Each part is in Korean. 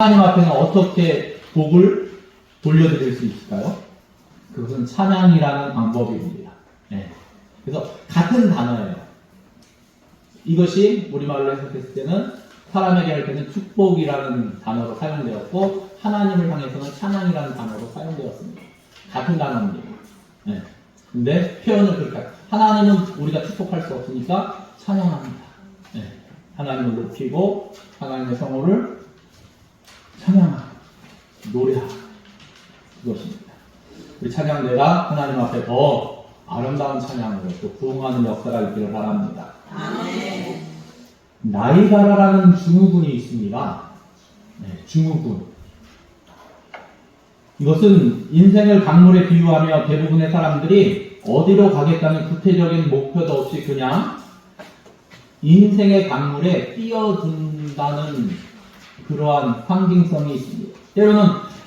하나님 앞에는 어떻게 복을 돌려드릴 수 있을까요? 그것은 찬양이라는 방법입니다. 네. 그래서 같은 단어예요. 이것이 우리말로 해석했을 때는 사람에게 할 때는 축복이라는 단어로 사용되었고 하나님을 향해서는 찬양이라는 단어로 사용되었습니다. 같은 단어입니다. 네. 근데 표현을 그렇게 하나님은 우리가 축복할 수 없으니까 찬양합니다. 네. 하나님을 높이고 하나님의 성호를 찬양하고 노래하고 그것입니다. 우리 찬양대가 하나님 앞에 더 아름다운 찬양으로 또 부흥하는 역사가 있기를 바랍니다. 아멘. 나이가라라는 증후군이 있습니다. 네, 증후군. 이것은 인생을 강물에 비유하며 대부분의 사람들이 어디로 가겠다는 구체적인 목표도 없이 그냥 인생의 강물에 뛰어든다는 그러한 상징성이 있습니다. 때로는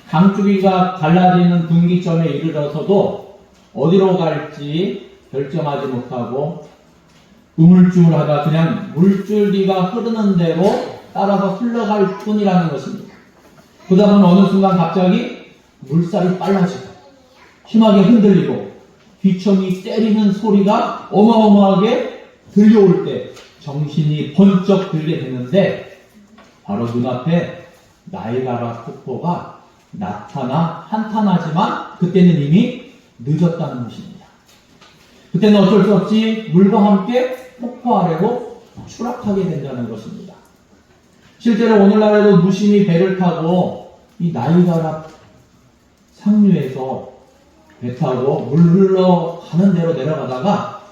강줄기가 갈라지는 분기점에 이르러서도 어디로 갈지 결정하지 못하고 우물쭈물하다 그냥 물줄기가 흐르는 대로 따라서 흘러갈 뿐이라는 것입니다. 그러다 보면 어느 순간 갑자기 물살이 빨라지고 심하게 흔들리고 귀청이 때리는 소리가 어마어마하게 들려올 때 정신이 번쩍 들게 되는데 바로 눈앞에 나이가라 폭포가 한탄하지만 그때는 이미 늦었다는 것입니다. 그때는 어쩔 수 없이 물과 함께 폭포 아래로 추락하게 된다는 것입니다. 실제로 오늘날에도 무심히 배를 타고 이 나이가라 상류에서 배 타고 물 흘러가는 대로 내려가다가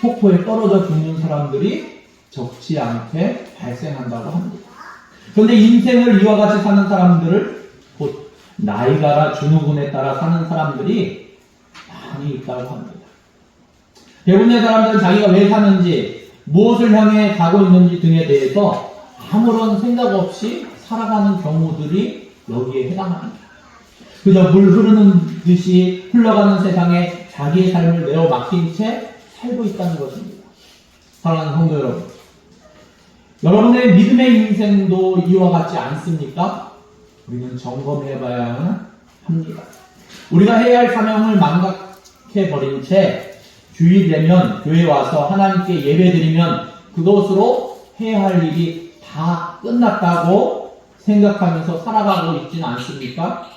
폭포에 떨어져 죽는 사람들이 적지 않게 발생한다고 합니다. 그런데 인생을 이와 같이 사는 사람들을 곧 나이가라 증후군에 따라 사는 사람들이 많이 있다고 합니다. 대부분의 사람들은 자기가 왜 사는지, 무엇을 향해 가고 있는지 등에 대해서 아무런 생각 없이 살아가는 경우들이 여기에 해당합니다. 그저 물 흐르는 듯이 흘러가는 세상에 자기의 삶을 내어 맡긴 채 살고 있다는 것입니다. 사랑하는 성도 여러분, 여러분의 믿음의 인생도 이와 같지 않습니까? 우리는 점검해봐야 합니다. 우리가 해야 할 사명을 망각해버린 채 주일되면 교회 와서 하나님께 예배드리면 그것으로 해야 할 일이 다 끝났다고 생각하면서 살아가고 있지는 않습니까?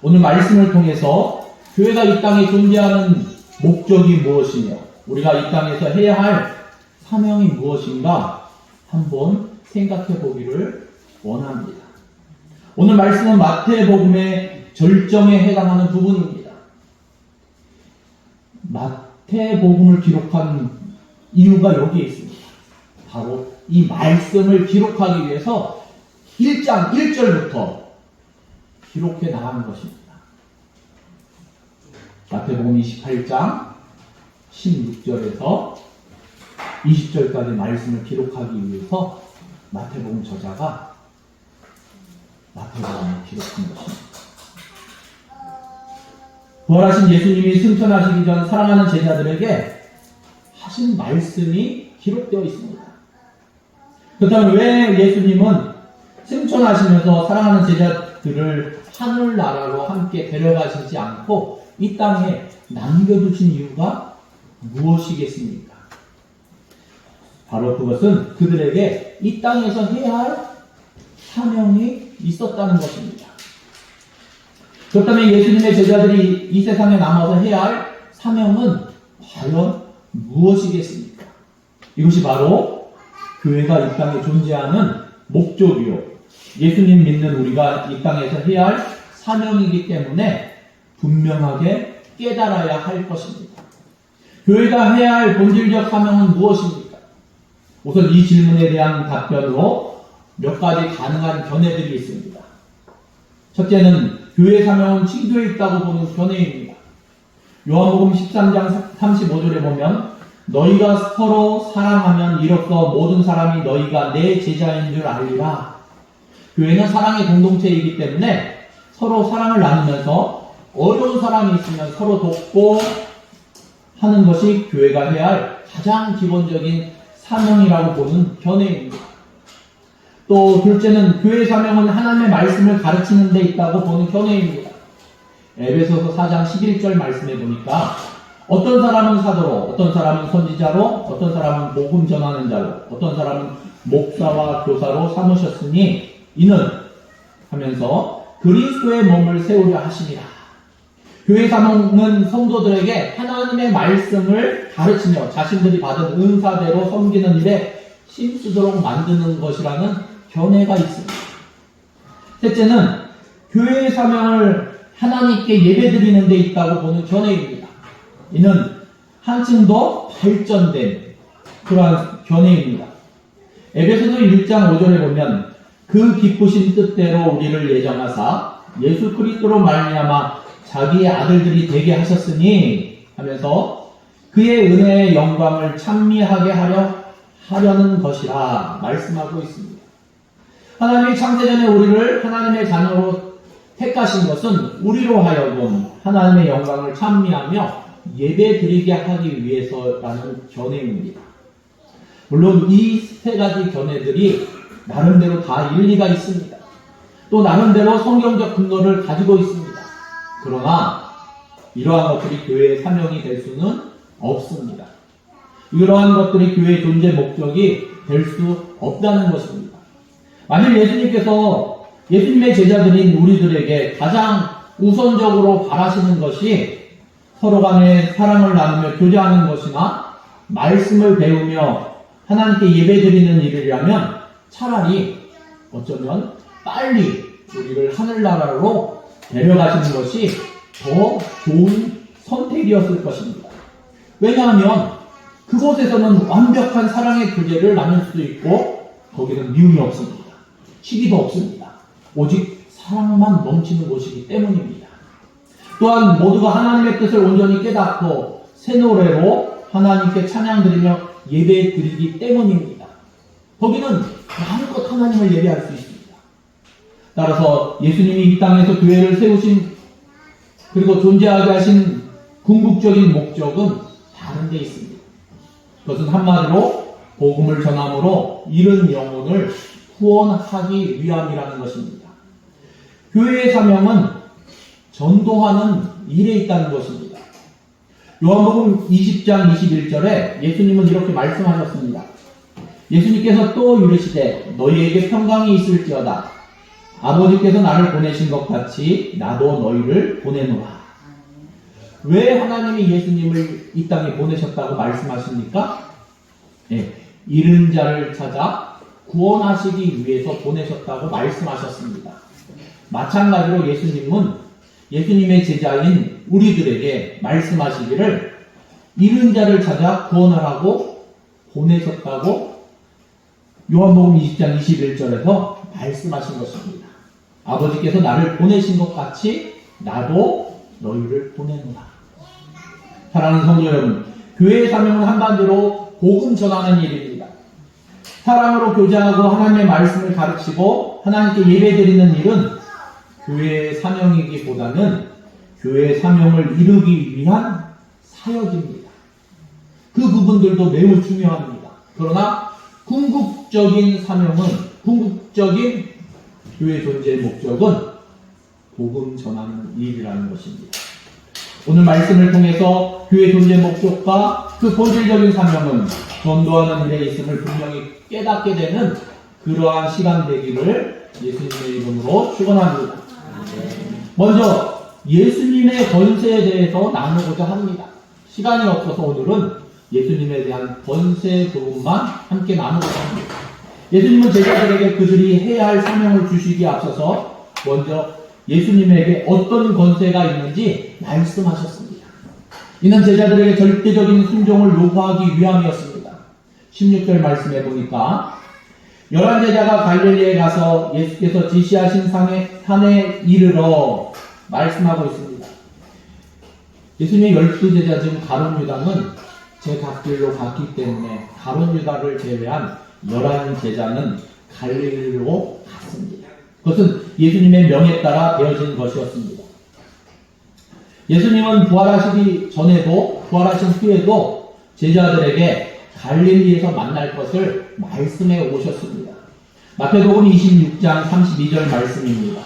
오늘 말씀을 통해서 교회가 이 땅에 존재하는 목적이 무엇이며 우리가 이 땅에서 해야 할 사명이 무엇인가 한번 생각해 보기를 원합니다. 오늘 말씀은 마태복음의 절정에 해당하는 부분입니다. 마태복음을 기록한 이유가 여기에 있습니다. 바로 이 말씀을 기록하기 위해서 1장 1절부터 기록해 나가는 것입니다. 마태복음 28장 16절에서 20절까지 말씀을 기록하기 위해서 마태복음 저자가 마태복음을 기록한 것입니다. 부활하신 예수님이 승천하시기 전 사랑하는 제자들에게 하신 말씀이 기록되어 있습니다. 그렇다면 왜 예수님은 승천하시면서 사랑하는 제자들을 하늘나라로 함께 데려가시지 않고 이 땅에 남겨두신 이유가 무엇이겠습니까? 바로 그것은 그들에게 이 땅에서 해야 할 사명이 있었다는 것입니다. 그렇다면 예수님의 제자들이 이 세상에 남아서 해야 할 사명은 과연 무엇이겠습니까? 이것이 바로 교회가 이 땅에 존재하는 목적이요. 예수님 믿는 우리가 이 땅에서 해야 할 사명이기 때문에 분명하게 깨달아야 할 것입니다. 교회가 해야 할 본질적 사명은 무엇입니까? 우선 이 질문에 대한 답변으로 몇 가지 가능한 견해들이 있습니다. 첫째는 교회 사명은 칭도에 있다고 보는 견해입니다. 요한복음 13장 35절에 보면 너희가 서로 사랑하면 이로써 모든 사람이 너희가 내 제자인 줄 알리라. 교회는 사랑의 공동체이기 때문에 서로 사랑을 나누면서 어려운 사람이 있으면 서로 돕고 하는 것이 교회가 해야 할 가장 기본적인 사명이라고 보는 견해입니다. 또 둘째는 교회 사명은 하나님의 말씀을 가르치는 데 있다고 보는 견해입니다. 에베소서 4장 11절 말씀에 보니까 어떤 사람은 사도로, 어떤 사람은 선지자로, 어떤 사람은 복음 전하는 자로, 어떤 사람은 목사와 교사로 삼으셨으니 이는 하면서 그리스도의 몸을 세우려 하심이라. 교회 사명은 성도들에게 하나님의 말씀을 가르치며 자신들이 받은 은사대로 섬기는 일에 힘쓰도록 만드는 것이라는 견해가 있습니다. 셋째는 교회의 사명을 하나님께 예배드리는 데 있다고 보는 견해입니다. 이는 한층 더 발전된 그러한 견해입니다. 에베소서 1장 5절에 보면 그 기쁘신 뜻대로 우리를 예정하사 예수 그리스도로 말미암아 자기의 아들들이 되게 하셨으니 하면서 그의 은혜의 영광을 찬미하게 하려는 것이라 말씀하고 있습니다. 하나님이 창세전에 우리를 하나님의 자녀로 택하신 것은 우리로 하여금 하나님의 영광을 찬미하며 예배드리게 하기 위해서라는 견해입니다. 물론 이 세 가지 견해들이 나름대로 다 일리가 있습니다. 또 나름대로 성경적 근거를 가지고 있습니다. 그러나 이러한 것들이 교회의 사명이 될 수는 없습니다. 이러한 것들이 교회의 존재 목적이 될 수 없다는 것입니다. 만일 예수님께서 예수님의 제자들인 우리들에게 가장 우선적으로 바라시는 것이 서로 간에 사랑을 나누며 교제하는 것이나 말씀을 배우며 하나님께 예배드리는 일이라면 차라리 어쩌면 빨리 우리를 하늘나라로 데려가시는 것이 더 좋은 선택이었을 것입니다. 왜냐하면 그곳에서는 완벽한 사랑의 교제를 나눌 수도 있고 거기는 미움이 없습니다. 시기도 없습니다. 오직 사랑만 넘치는 곳이기 때문입니다. 또한 모두가 하나님의 뜻을 온전히 깨닫고 새 노래로 하나님께 찬양드리며 예배드리기 때문입니다. 거기는 마음껏 하나님을 예배할 수 있습니다. 따라서 예수님이 이 땅에서 교회를 세우신 그리고 존재하게 하신 궁극적인 목적은 다른 데 있습니다. 그것은 한마디로 복음을 전함으로 잃은 영혼을 후원하기 위함이라는 것입니다. 교회의 사명은 전도하는 일에 있다는 것입니다. 요한복음 20장 21절에 예수님은 이렇게 말씀하셨습니다. 예수님께서 또 이르시되 너희에게 평강이 있을지어다. 아버지께서 나를 보내신 것 같이 나도 너희를 보내노라. 왜 하나님이 예수님을 이 땅에 보내셨다고 말씀하십니까? 잃은 자를 찾아 구원하시기 위해서 보내셨다고 말씀하셨습니다. 마찬가지로 예수님은 예수님의 제자인 우리들에게 말씀하시기를 잃은 자를 찾아 구원하라고 보내셨다고 요한복음 20장 21절에서 말씀하신 것입니다. 아버지께서 나를 보내신 것 같이 나도 너희를 보내노라. 사랑하는 성도 여러분, 교회의 사명은 한마디로 복음 전하는 일입니다. 사랑으로 교제하고 하나님의 말씀을 가르치고 하나님께 예배드리는 일은 교회의 사명이기보다는 교회의 사명을 이루기 위한 사역입니다. 그 부분들도 매우 중요합니다. 그러나 궁극적인 사명은, 궁극적인 교회 존재의 목적은 복음 전하는 일이라는 것입니다. 오늘 말씀을 통해서 교회 존재 목적과 그 본질적인 사명은 전도하는 일에 있음을 분명히 깨닫게 되는 그러한 시간 되기를 예수님의 이름으로 축원합니다. 먼저 예수님의 권세에 대해서 나누고자 합니다. 시간이 없어서 오늘은 예수님에 대한 권세 부분만 함께 나누고자 합니다. 예수님은 제자들에게 그들이 해야 할 사명을 주시기에 앞서서 먼저 예수님에게 어떤 권세가 있는지 말씀하셨습니다. 이는 제자들에게 절대적인 순종을 요구하기 위함이었습니다. 16절 말씀해 보니까 11 제자가 갈릴리에 가서 예수께서 지시하신 산에 이르러 말씀하고 있습니다. 예수님의 12제자 중 가룟 유다는 제 갓길로 갔기 때문에 가룟 유다를 제외한 11제자는 갈릴리로 갔습니다. 그것은 예수님의 명에 따라 되어진 것이었습니다. 예수님은 부활하시기 전에도 부활하신 후에도 제자들에게 갈릴리에서 만날 것을 말씀해 오셨습니다. 마태복음 26장 32절 말씀입니다.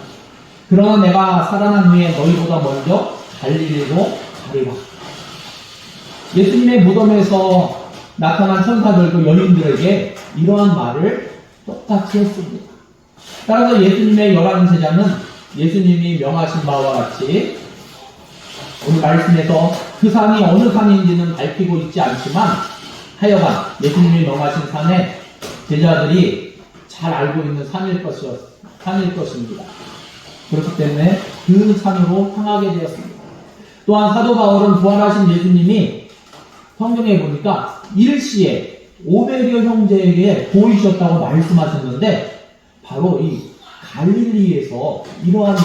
그러나 내가 살아난 후에 너희보다 먼저 갈릴리로 가리라. 예수님의 무덤에서 나타난 천사들도 여인들에게 이러한 말을 똑같이 했습니다. 따라서 예수님의 11제자는 예수님이 명하신 바와 같이 오늘 말씀에서 그 산이 어느 산인지는 밝히고 있지 않지만 하여간 예수님이 명하신 산에 제자들이 잘 알고 있는 산일 것입니다. 그렇기 때문에 그 산으로 향하게 되었습니다. 또한 사도 바울은 부활하신 예수님이 성경에 보니까 일시에 500여 형제에게 보이셨다고 말씀하셨는데 바로 이 갈릴리에서 이러한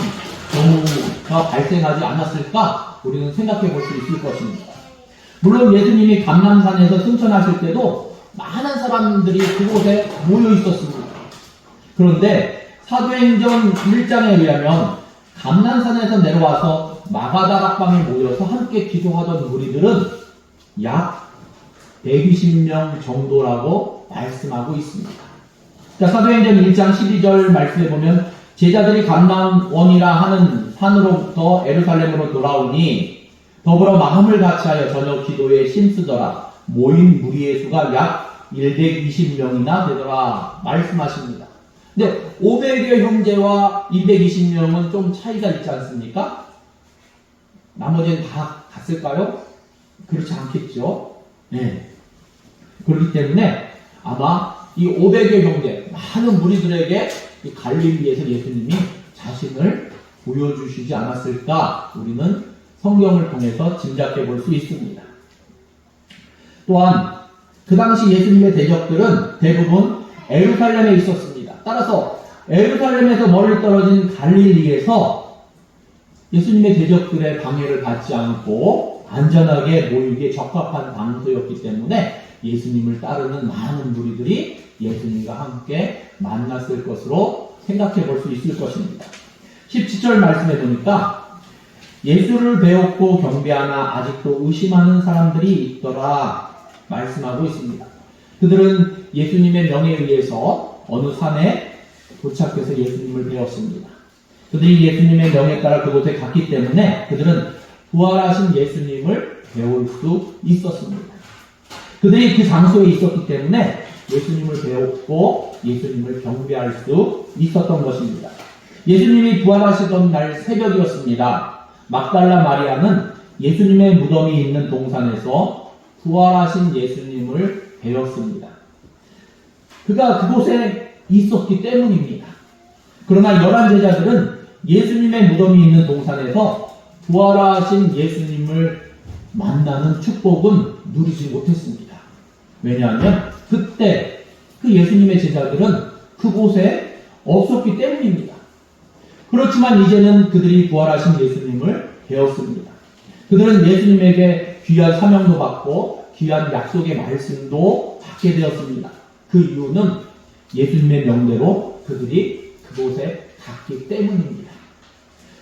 경우가 발생하지 않았을까 우리는 생각해 볼 수 있을 것입니다. 물론 예수님이 감람산에서 승천하실 때도 많은 사람들이 그곳에 모여 있었습니다. 그런데 사도행전 1장에 의하면 감람산에서 내려와서 마가다락방에 모여서 함께 기도하던 무리들은 약 120명 정도라고 말씀하고 있습니다. 자, 사도행전 1장 12절 말씀에 보면 제자들이 감람원이라 하는 산으로부터 예루살렘으로 돌아오니 더불어 마음을 같이하여 저녁 기도에 힘쓰더라. 모인 무리의 수가 약 120명이나 되더라 말씀하십니다. 근데 500여 형제와 220명은 좀 차이가 있지 않습니까? 나머지는 다 갔을까요? 그렇지 않겠죠. 네. 그렇기 때문에 아마 이 500여 형제, 많은 무리들에게 이 갈릴리에서 예수님이 자신을 보여주시지 않았을까 우리는 성경을 통해서 짐작해 볼 수 있습니다. 또한 그 당시 예수님의 대적들은 대부분 예루살렘에 있었습니다. 따라서 예루살렘에서 멀리 떨어진 갈릴리에서 예수님의 대적들의 방해를 받지 않고 안전하게 모이기에 적합한 장소였기 때문에 예수님을 따르는 많은 무리들이 예수님과 함께 만났을 것으로 생각해 볼 수 있을 것입니다. 17절 말씀해 보니까 예수를 배웠고 경배하나 아직도 의심하는 사람들이 있더라 말씀하고 있습니다. 그들은 예수님의 명에 의해서 어느 산에 도착해서 예수님을 배웠습니다. 그들이 예수님의 명에 따라 그곳에 갔기 때문에 그들은 부활하신 예수님을 배울 수 있었습니다. 그들이 그 장소에 있었기 때문에 예수님을 배웠고 예수님을 경배할 수 있었던 것입니다. 예수님이 부활하시던 날 새벽이었습니다. 막달라 마리아는 예수님의 무덤이 있는 동산에서 부활하신 예수님을 배웠습니다. 그가 그곳에 있었기 때문입니다. 그러나 11제자들은 예수님의 무덤이 있는 동산에서 부활하신 예수님을 만나는 축복은 누리지 못했습니다. 왜냐하면 그때 그 예수님의 제자들은 그곳에 없었기 때문입니다. 그렇지만 이제는 그들이 부활하신 예수님을 배웠습니다. 그들은 예수님에게 귀한 사명도 받고 귀한 약속의 말씀도 받게 되었습니다. 그 이유는 예수님의 명대로 그들이 그곳에 갔기 때문입니다.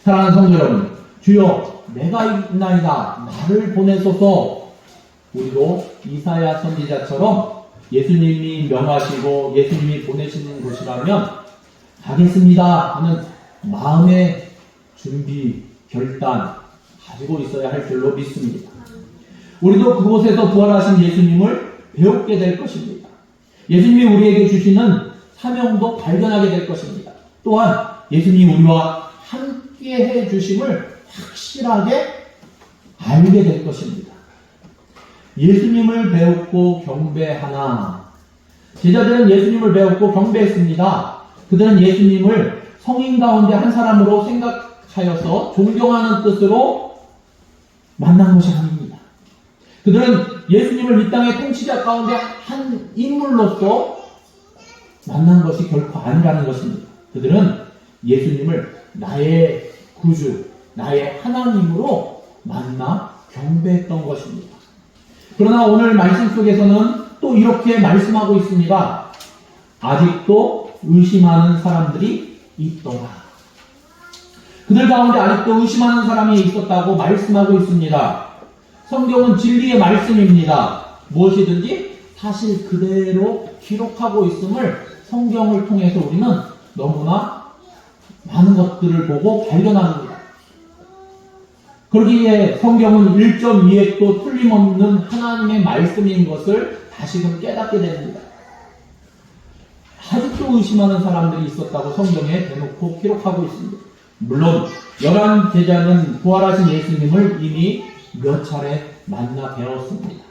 사랑하는 성도 여러분, 주여 내가 있나이다 나를 보내소서. 우리도 이사야 선지자처럼 예수님이 명하시고 예수님이 보내시는 곳이라면 가겠습니다 하는 마음의 준비, 결단 가지고 있어야 할 줄로 믿습니다. 우리도 그곳에서 부활하신 예수님을 배우게 될 것입니다. 예수님이 우리에게 주시는 사명도 발견하게 될 것입니다. 또한 예수님이 우리와 함께 해 주심을 확실하게 알게 될 것입니다. 예수님을 배웠고 경배하나. 제자들은 예수님을 배웠고 경배했습니다. 그들은 예수님을 성인 가운데 한 사람으로 생각하여서 존경하는 뜻으로 만난 것이 아닙니다. 그들은 예수님을 이 땅의 통치자 가운데 한 인물로서 만난 것이 결코 아니라는 것입니다. 그들은 예수님을 나의 구주, 나의 하나님으로 만나 경배했던 것입니다. 그러나 오늘 말씀 속에서는 또 이렇게 말씀하고 있습니다. 아직도 의심하는 사람들이 있더라. 그들 가운데 아직도 의심하는 사람이 있었다고 말씀하고 있습니다. 성경은 진리의 말씀입니다. 무엇이든지 사실 그대로 기록하고 있음을 성경을 통해서 우리는 너무나 많은 것들을 보고 발견합니다. 그러기에 성경은 1.2획도 틀림없는 하나님의 말씀인 것을 다시금 깨닫게 됩니다. 아직도 의심하는 사람들이 있었다고 성경에 대놓고 기록하고 있습니다. 물론 11 제자는 부활하신 예수님을 이미 몇 차례 만나 배웠습니다.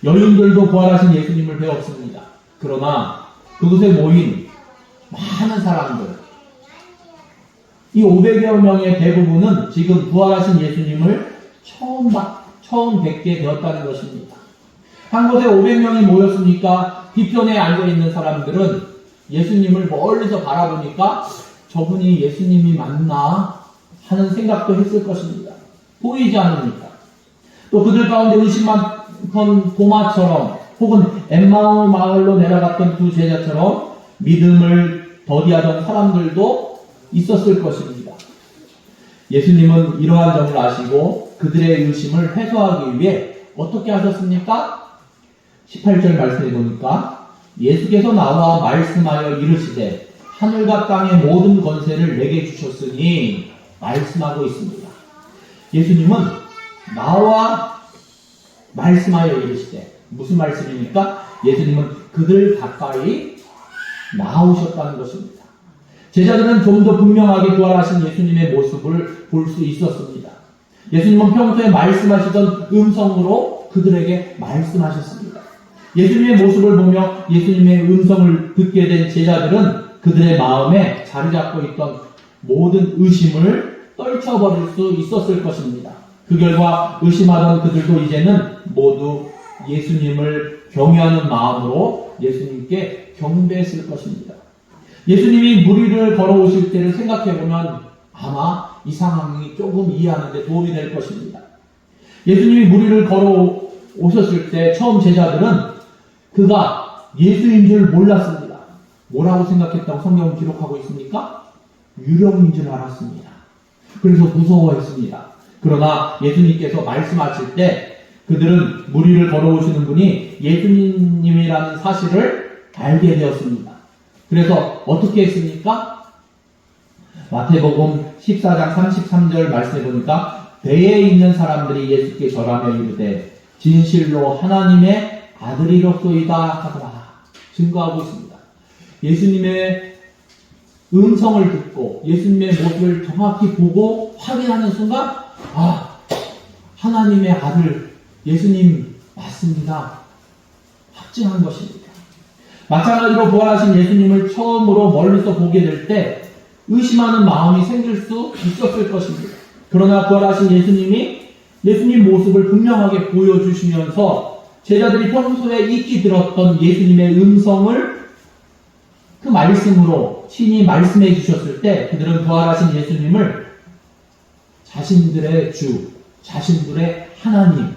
여인들도 부활하신 예수님을 배웠습니다. 그러나 그곳에 모인 많은 사람들, 이 500여 명의 대부분은 지금 부활하신 예수님을 처음 뵙게 되었다는 것입니다. 한 곳에 500명이 모였으니까 뒤편에 앉아있는 사람들은 예수님을 멀리서 바라보니까 저분이 예수님이 맞나 하는 생각도 했을 것입니다. 보이지 않으니까. 또 그들 가운데 의심 많던 도마처럼 혹은 엠마오 마을로 내려갔던 두 제자처럼 믿음을 더디하던 사람들도 있었을 것입니다. 예수님은 이러한 점을 아시고 그들의 의심을 해소하기 위해 어떻게 하셨습니까? 18절 말씀해 보니까 예수께서 나와 말씀하여 이르시되 하늘과 땅의 모든 권세를 내게 주셨으니 말씀하고 있습니다. 예수님은 나와 말씀하여 이르시되 무슨 말씀입니까? 예수님은 그들 가까이 나오셨다는 것입니다. 제자들은 좀 더 분명하게 부활하신 예수님의 모습을 볼 수 있었습니다. 예수님은 평소에 말씀하시던 음성으로 그들에게 말씀하셨습니다. 예수님의 모습을 보며 예수님의 음성을 듣게 된 제자들은 그들의 마음에 자리 잡고 있던 모든 의심을 떨쳐버릴 수 있었을 것입니다. 그 결과 의심하던 그들도 이제는 모두 예수님을 경외하는 마음으로 예수님께 경배했을 것입니다. 예수님이 무리를 걸어오실 때를 생각해보면 아마 이 상황이 조금 이해하는 데 도움이 될 것입니다. 예수님이 무리를 걸어오셨을 때 처음 제자들은 그가 예수인 줄 몰랐습니다. 뭐라고 생각했다고 성경은 기록하고 있습니까? 유령인 줄 알았습니다. 그래서 무서워했습니다. 그러나 예수님께서 말씀하실 때 그들은 무리를 걸어오시는 분이 예수님이라는 사실을 알게 되었습니다. 그래서 어떻게 했습니까? 마태복음 14장 33절 말씀해 보니까 배에 있는 사람들이 예수께 절하며 이르되 진실로 하나님의 아들이로소이다 하더라 증거하고 있습니다. 예수님의 음성을 듣고 예수님의 모습을 정확히 보고 확인하는 순간 하나님의 아들 예수님 맞습니다. 확증한 것입니다. 마찬가지로 부활하신 예수님을 처음으로 멀리서 보게 될 때 의심하는 마음이 생길 수 있었을 것입니다. 그러나 부활하신 예수님이 예수님 모습을 분명하게 보여주시면서 제자들이 평소에 익히 들었던 예수님의 음성을 그 말씀으로 친히 말씀해 주셨을 때 그들은 부활하신 예수님을 자신들의 주, 자신들의 하나님,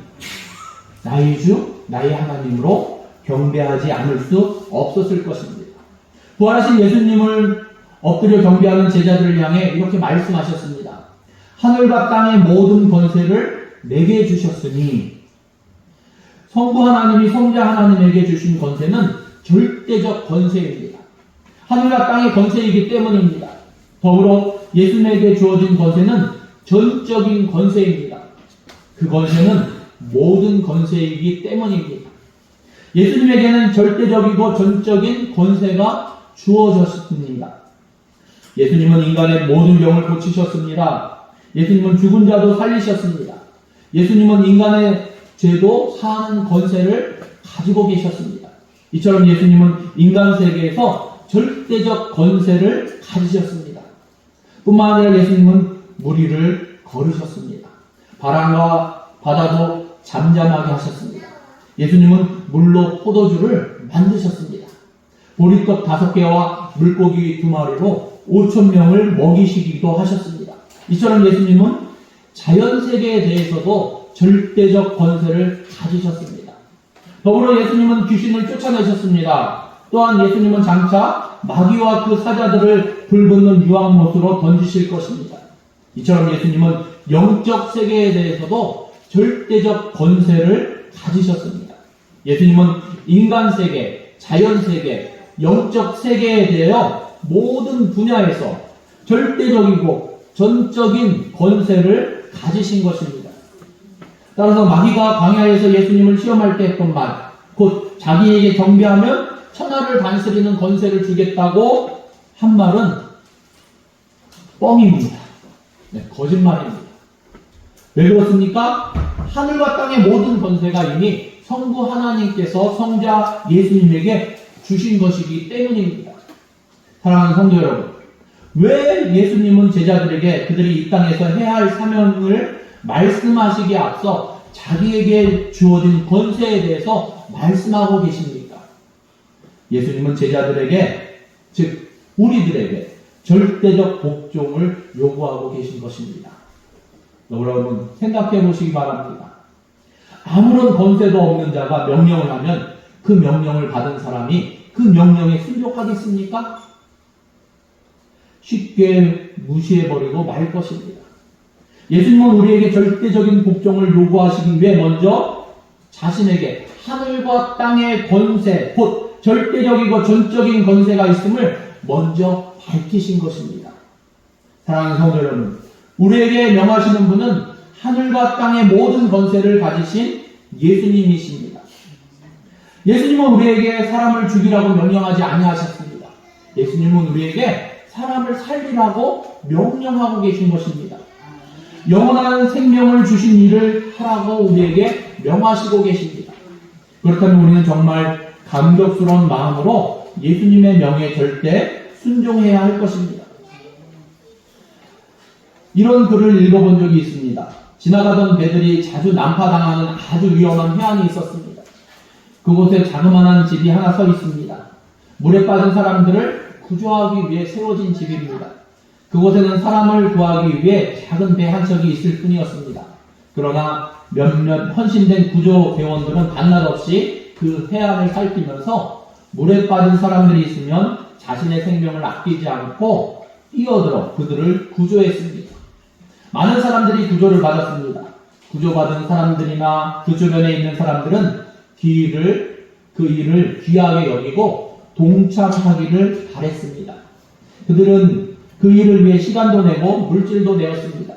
나의 주, 나의 하나님으로 경배하지 않을 수 없었을 것입니다. 부활하신 예수님을 엎드려 경배하는 제자들을 향해 이렇게 말씀하셨습니다. 하늘과 땅의 모든 권세를 내게 주셨으니 성부 하나님이 성자 하나님에게 주신 권세는 절대적 권세입니다. 하늘과 땅의 권세이기 때문입니다. 더불어 예수님에게 주어진 권세는 전적인 권세입니다. 그 권세는 모든 권세이기 때문입니다. 예수님에게는 절대적이고 전적인 권세가 주어졌습니다. 예수님은 인간의 모든 병을 고치셨습니다. 예수님은 죽은 자도 살리셨습니다. 예수님은 인간의 죄도 사하는 권세를 가지고 계셨습니다. 이처럼 예수님은 인간 세계에서 절대적 권세를 가지셨습니다. 뿐만 아니라 예수님은 무리를 걸으셨습니다. 바람과 바다도 잠잠하게 하셨습니다. 예수님은 물로 포도주를 만드셨습니다. 보리떡 5개와 물고기 2마리로 5,000명을 먹이시기도 하셨습니다. 이처럼 예수님은 자연세계에 대해서도 절대적 권세를 가지셨습니다. 더불어 예수님은 귀신을 쫓아내셨습니다. 또한 예수님은 장차 마귀와 그 사자들을 불붙는 유황못으로 던지실 것입니다. 이처럼 예수님은 영적 세계에 대해서도 절대적 권세를 가지셨습니다. 예수님은 인간 세계, 자연 세계, 영적 세계에 대하여 모든 분야에서 절대적이고 전적인 권세를 가지신 것입니다. 따라서 마귀가 광야에서 예수님을 시험할 때 했던 말, 곧 자기에게 경배하면 천하를 다스리는 권세를 주겠다고 한 말은 뻥입니다. 네, 거짓말입니다. 왜 그렇습니까? 하늘과 땅의 모든 권세가 이미 성부 하나님께서 성자 예수님에게 주신 것이기 때문입니다. 사랑하는 성도 여러분, 왜 예수님은 제자들에게 그들이 이 땅에서 해야 할 사명을 말씀하시기에 앞서 자기에게 주어진 권세에 대해서 말씀하고 계십니까? 예수님은 제자들에게, 즉 우리들에게 절대적 복종을 요구하고 계신 것입니다. 여러분 생각해 보시기 바랍니다. 아무런 권세도 없는 자가 명령을 하면 그 명령을 받은 사람이 그 명령에 순종하겠습니까? 쉽게 무시해버리고 말 것입니다. 예수님은 우리에게 절대적인 복종을 요구하시기 위해 먼저 자신에게 하늘과 땅의 권세, 곧 절대적이고 전적인 권세가 있음을 먼저 밝히신 것입니다. 사랑하는 성도 여러분, 우리에게 명하시는 분은 하늘과 땅의 모든 권세를 가지신 예수님이십니다. 예수님은 우리에게 사람을 죽이라고 명령하지 아니하셨습니다. 예수님은 우리에게 사람을 살리라고 명령하고 계신 것입니다. 영원한 생명을 주신 일을 하라고 우리에게 명하시고 계십니다. 그렇다면 우리는 정말 감격스러운 마음으로 예수님의 명에 절대 순종해야 할 것입니다. 이런 글을 읽어본 적이 있습니다. 지나가던 배들이 자주 난파당하는 아주 위험한 해안이 있었습니다. 그곳에 자그마한 집이 하나 서 있습니다. 물에 빠진 사람들을 구조하기 위해 세워진 집입니다. 그곳에는 사람을 구하기 위해 작은 배 한 척이 있을 뿐이었습니다. 그러나 몇몇 헌신된 구조대원들은 밤낮 없이 그 해안을 살피면서 물에 빠진 사람들이 있으면 자신의 생명을 아끼지 않고 뛰어들어 그들을 구조했습니다. 많은 사람들이 구조를 받았습니다. 구조받은 사람들이나 그 주변에 있는 사람들은 그 일을 귀하게 여기고 동참하기를 바랬습니다. 그들은 그 일을 위해 시간도 내고 물질도 내었습니다.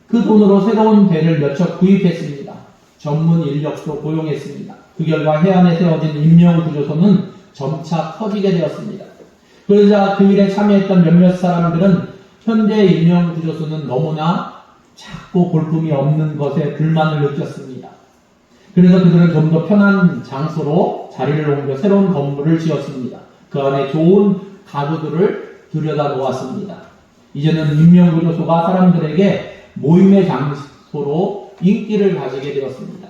그 돈으로 새로운 배를 몇 척 구입했습니다. 전문 인력도 고용했습니다. 그 결과 해안에 세워진 인명구조소는 점차 커지게 되었습니다. 그러자 그 일에 참여했던 몇몇 사람들은 현재 인명구조소는 너무나 작고 볼품이 없는 것에 불만을 느꼈습니다. 그래서 그들은 좀 더 편한 장소로 자리를 옮겨 새로운 건물을 지었습니다. 그 안에 좋은 가구들을 들여다 놓았습니다. 이제는 인명구조소가 사람들에게 모임의 장소로 인기를 가지게 되었습니다.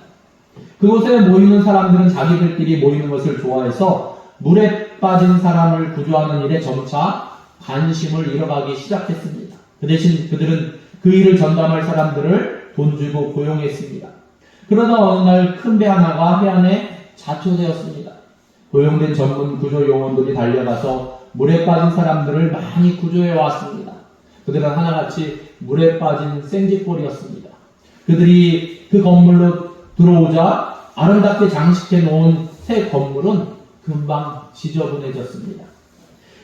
그곳에 모이는 사람들은 자기들끼리 모이는 것을 좋아해서 물에 빠진 사람을 구조하는 일에 점차 관심을 잃어가기 시작했습니다. 그 대신 그들은 그 일을 전담할 사람들을 돈 주고 고용했습니다. 그러다 어느 날 큰 배 하나가 해안에 자초되었습니다. 고용된 전문 구조 요원들이 달려가서 물에 빠진 사람들을 많이 구조해 왔습니다. 그들은 하나같이 물에 빠진 생쥐꼴이었습니다. 그들이 그 건물로 들어오자 아름답게 장식해 놓은 새 건물은 금방 지저분해졌습니다.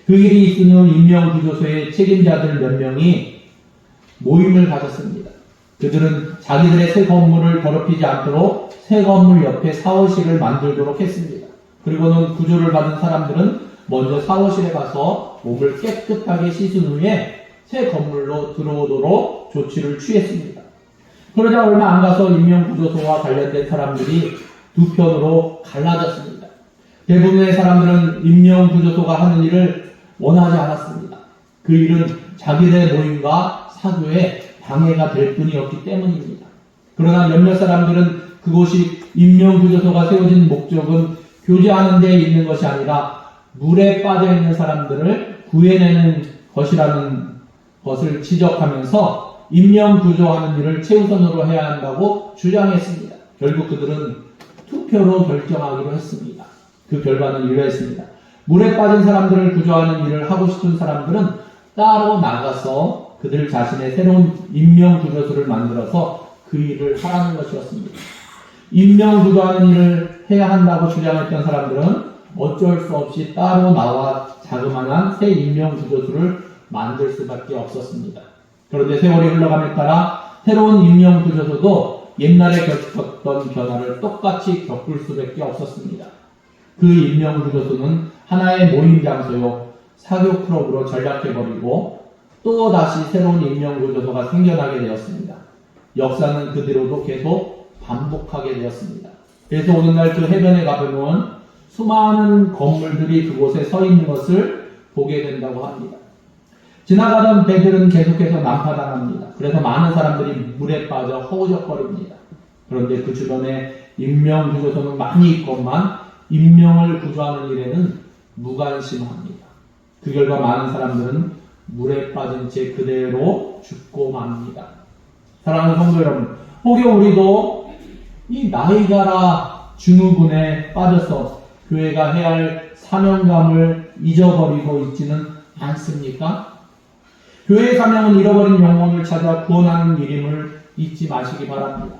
그 일이 있은 후 인명구조소의 책임자들 몇 명이 모임을 가졌습니다. 그들은 자기들의 새 건물을 더럽히지 않도록 새 건물 옆에 샤워실을 만들도록 했습니다. 그리고는 구조를 받은 사람들은 먼저 샤워실에 가서 몸을 깨끗하게 씻은 후에 새 건물로 들어오도록 조치를 취했습니다. 그러자 얼마 안 가서 인명구조소와 관련된 사람들이 두 편으로 갈라졌습니다. 대부분의 사람들은 인명구조소가 하는 일을 원하지 않았습니다. 그 일은 자기네 모임과 사교에 방해가 될 뿐이었기 때문입니다. 그러나 몇몇 사람들은 그곳이 인명구조소가 세워진 목적은 교제하는 데 있는 것이 아니라 물에 빠져 있는 사람들을 구해내는 것이라는 것을 지적하면서 인명구조하는 일을 최우선으로 해야 한다고 주장했습니다. 결국 그들은 투표로 결정하기로 했습니다. 그 결과는 이러했습니다. 물에 빠진 사람들을 구조하는 일을 하고 싶은 사람들은 따로 나가서 그들 자신의 새로운 인명구조소를 만들어서 그 일을 하라는 것이었습니다. 인명구조하는 일을 해야 한다고 주장했던 사람들은 어쩔 수 없이 따로 나와 자그마한 새 인명구조수를 만들 수밖에 없었습니다. 그런데 세월이 흘러감에 따라 새로운 인명구조수도 옛날에 겪었던 변화를 똑같이 겪을 수밖에 없었습니다. 그 인명구조수는 하나의 모임 장소요 사교 클럽으로 전락해버리고 또 다시 새로운 인명구조소가 생겨나게 되었습니다. 역사는 그대로도 계속 반복하게 되었습니다. 그래서 오늘날 그 해변에 가보면 수많은 건물들이 그곳에 서 있는 것을 보게 된다고 합니다. 지나가던 배들은 계속해서 난파당합니다. 그래서 많은 사람들이 물에 빠져 허우적거립니다. 그런데 그 주변에 인명구조소는 많이 있건만 인명을 구조하는 일에는 무관심합니다. 그 결과 많은 사람들은 물에 빠진 채 그대로 죽고 맙니다. 사랑하는 성도 여러분, 혹여 우리도 이 나이가라 증후군에 빠져서 교회가 해야 할 사명감을 잊어버리고 있지는 않습니까? 교회의 사명은 잃어버린 영혼을 찾아 구원하는 일임을 잊지 마시기 바랍니다.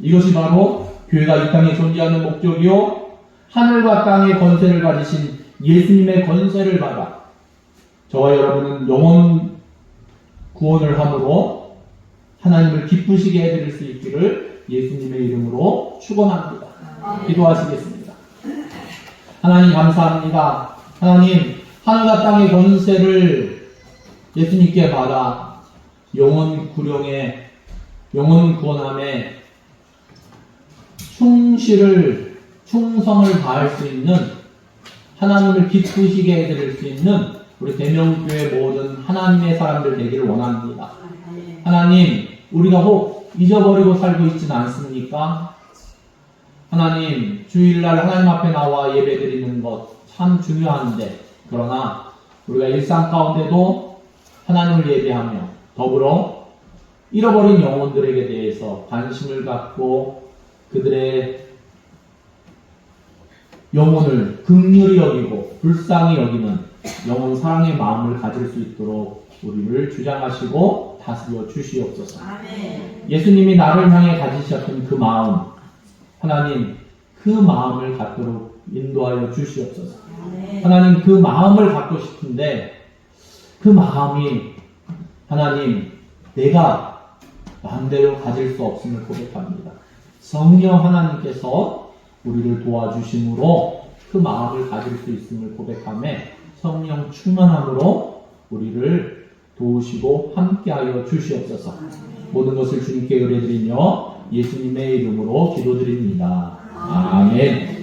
이것이 바로 교회가 이 땅에 존재하는 목적이요, 하늘과 땅의 권세를 가지신 예수님의 권세를 받아 저와 여러분은 영혼 구원을 함으로 하나님을 기쁘시게 해드릴 수 있기를 예수님의 이름으로 축원합니다. 기도하시겠습니다. 하나님 감사합니다. 하나님, 하늘과 땅의 권세를 예수님께 받아 영혼 구원함에 충성을 다할 수 있는, 하나님을 기쁘시게 해드릴 수 있는 우리 대명교회 모든 하나님의 사람들 되기를 원합니다. 하나님, 우리가 혹 잊어버리고 살고 있지는 않습니까? 하나님, 주일날 하나님 앞에 나와 예배드리는 것 참 중요한데, 그러나 우리가 일상 가운데도 하나님을 예배하며 더불어 잃어버린 영혼들에게 대해서 관심을 갖고 그들의 영혼을 긍휼히 여기고 불쌍히 여기는 영혼 사랑의 마음을 가질 수 있도록 우리를 주장하시고 다스려 주시옵소서. 아멘. 예수님이 나를 향해 가지셨던 그 마음, 하나님 그 마음을 갖도록 인도하여 주시옵소서. 아멘. 하나님 그 마음을 갖고 싶은데 그 마음이 하나님 내가 마음대로 가질 수 없음을 고백합니다. 성령 하나님께서 우리를 도와주심으로 그 마음을 가질 수 있음을 고백하며 성령 충만함으로 우리를 도우시고 함께하여 주시옵소서. 모든 것을 주님께 의뢰드리며 예수님의 이름으로 기도드립니다. 아멘.